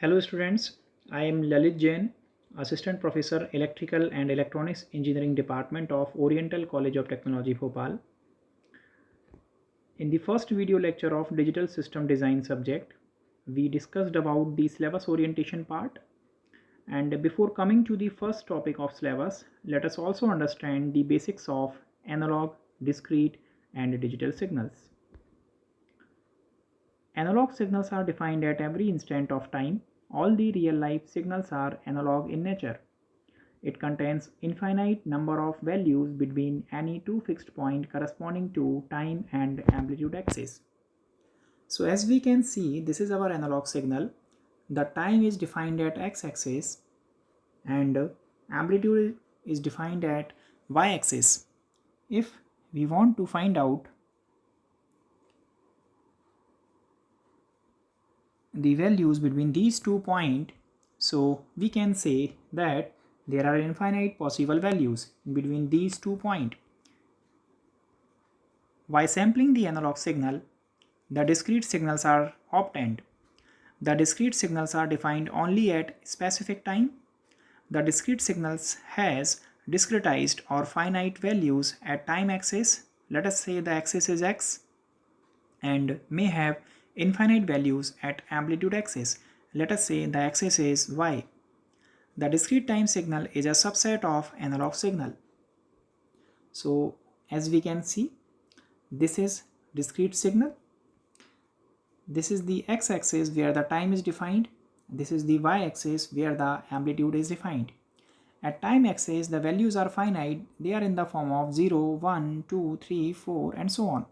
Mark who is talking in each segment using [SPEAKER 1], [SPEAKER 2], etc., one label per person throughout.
[SPEAKER 1] Hello students, I am Lalit Jain, Assistant Professor Electrical and Electronics Engineering Department of Oriental College of Technology, Bhopal. In the first video lecture of Digital System Design subject, we discussed about the syllabus orientation part. And before coming to the first topic of syllabus, let us also understand the basics of analog, discrete, and digital signals. Analog signals are defined at every instant of time. All the real-life signals are analog in nature. It contains infinite number of values between any two fixed points corresponding to time and amplitude axis. So as we can see, this is our analog signal. The time is defined at x-axis and amplitude is defined at y-axis. If we want to find out the values between these 2 points, so we can say that there are infinite possible values between these 2 points. By sampling the analog signal, the discrete signals are obtained. The discrete signals are defined only at specific time. The discrete signals has discretized or finite values at time axis. Let us say the axis is x and may have infinite values at amplitude axis. Let us say the axis is y. The discrete time signal is a subset of analog signal. So as we can see, this is discrete signal. This is the x-axis where the time is defined. This is the y-axis where the amplitude is defined. At time axis, the values are finite. They are in the form of 0, 1, 2, 3, 4 and so on.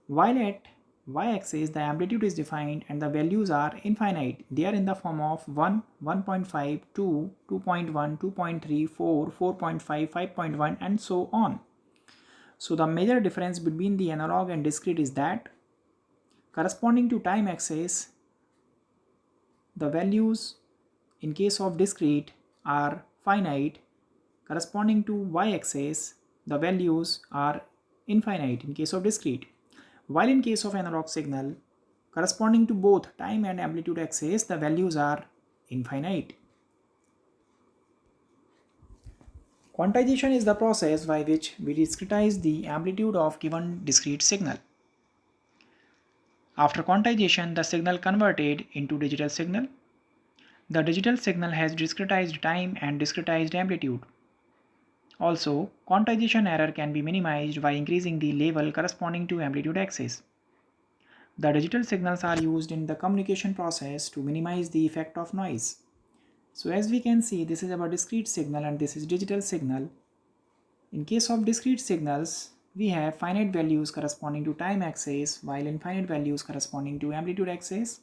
[SPEAKER 1] While at y-axis, the amplitude is defined and the values are infinite. They are in the form of 1, 1.5, 2, 2.1, 2.3, 4, 4.5, 5.1 and so on. So the major difference between the analog and discrete is that corresponding to time axis, the values in case of discrete are finite. Corresponding to y-axis, the values are infinite in case of discrete. While in case of analog signal, corresponding to both time and amplitude axis, the values are infinite. Quantization is the process by which we discretize the amplitude of given discrete signal. After quantization, the signal converted into digital signal. The digital signal has discretized time and discretized amplitude. Also, quantization error can be minimized by increasing the level corresponding to amplitude axis. The digital signals are used in the communication process to minimize the effect of noise. So as we can see, this is our discrete signal and this is digital signal. In case of discrete signals, we have finite values corresponding to time axis while infinite values corresponding to amplitude axis.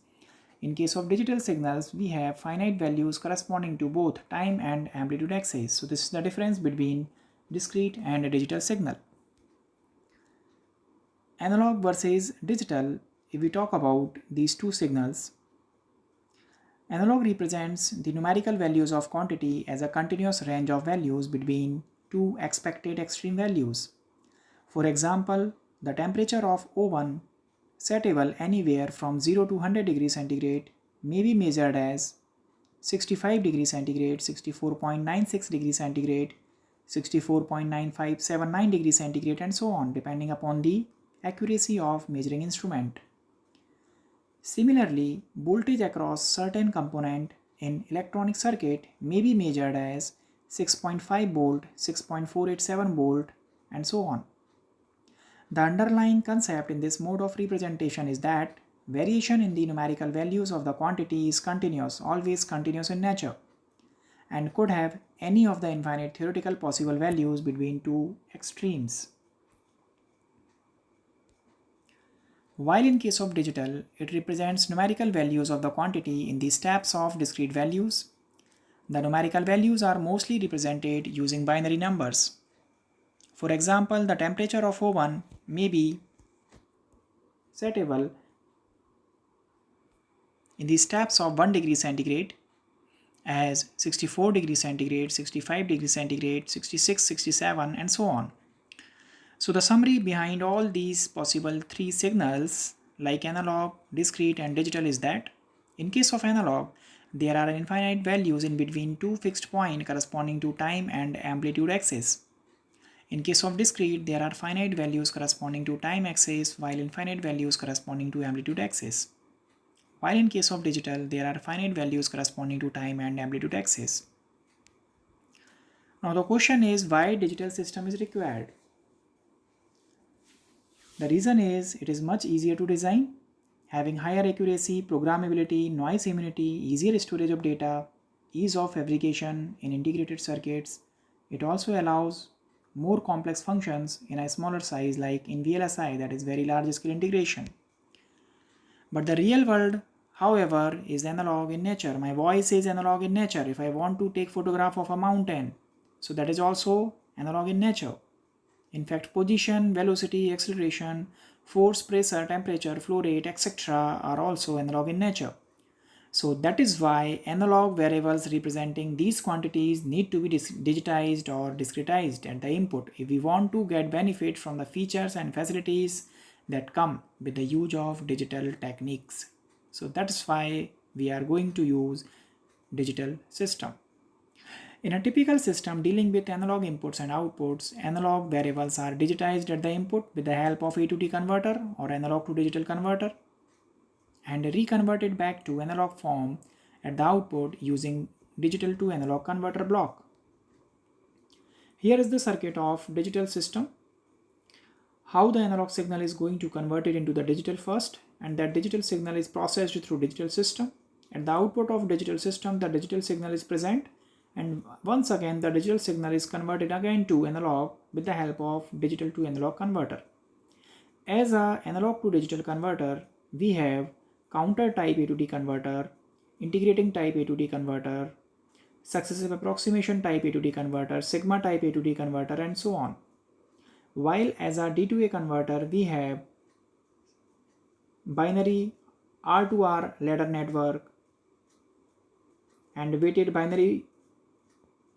[SPEAKER 1] In case of digital signals, we have finite values corresponding to both time and amplitude axis. So this is the difference between discrete and a digital signal. Analog versus digital, if we talk about these two signals, analog represents the numerical values of quantity as a continuous range of values between two expected extreme values. For example, the temperature of oven settable anywhere from 0 to 100 degrees centigrade may be measured as 65 degrees centigrade, 64.96 degrees centigrade, 64.9579 degrees centigrade and so on, depending upon the accuracy of measuring instrument. Similarly, voltage across certain component in electronic circuit may be measured as 6.5 volt, 6.487 volt and so on. The underlying concept in this mode of representation is that variation in the numerical values of the quantity is continuous, always continuous in nature, and could have any of the infinite theoretical possible values between two extremes. While in case of digital, it represents numerical values of the quantity in the steps of discrete values. The numerical values are mostly represented using binary numbers. For example, the temperature of oven may be settable in the steps of 1 degree centigrade as 64 degrees centigrade, 65 degrees centigrade, 66, 67 and so on. So the summary behind all these possible three signals like analog, discrete and digital is that in case of analog, There are infinite values in between two fixed points corresponding to time and amplitude axis. In case of discrete, there are finite values corresponding to time axis while infinite values corresponding to amplitude axis. While in case of digital, there are finite values corresponding to time and amplitude axis. Now the question is why digital system is required. The reason is it is much easier to design, having higher accuracy, programmability, noise immunity, easier storage of data, ease of fabrication in integrated circuits. It also allows more complex functions in a smaller size like in VLSI, that is very large scale integration. But the real world, however, is analog in nature. My voice is analog in nature. If I want to take photograph of a mountain, so that is also analog in nature. In fact, position, velocity, acceleration, force, pressure, temperature, flow rate, etc. are also analog in nature. So that is why analog variables representing these quantities need to be digitized or discretized at the input if we want to get benefit from the features and facilities that come with the use of digital techniques. So that's why we are going to use digital system. In a typical system dealing with analog inputs and outputs, analog variables are digitized at the input with the help of A to D converter or analog to digital converter and reconverted back to analog form at the output using digital to analog converter block. Here is the circuit of digital system. How the analog signal is going to convert it into the digital first, and that digital signal is processed through digital system. At the output of digital system, the digital signal is present, and once again the digital signal is converted again to analog with the help of digital to analog converter. As a analog to digital converter, we have counter type A to D converter, integrating type A to D converter, successive approximation type A to D converter, sigma type A to D converter, and so on. While as a D to A converter, we have binary R to R ladder network and weighted binary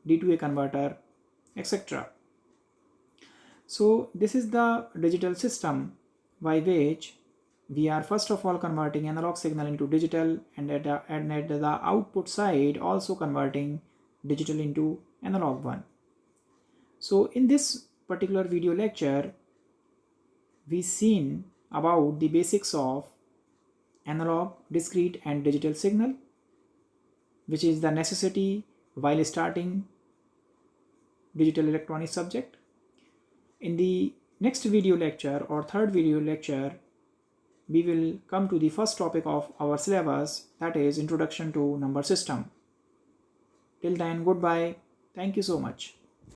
[SPEAKER 1] D to A converter, etc. So this is the digital system by which we are first of all converting analog signal into digital, and at the output side also converting digital into analog one. So in this particular video lecture, we seen about the basics of analog, discrete and digital signal, which is the necessity while starting digital electronic subject. In the next video lecture or third video lecture, we will come to the first topic of our syllabus, that is introduction to number system. Till then, goodbye. Thank you so much.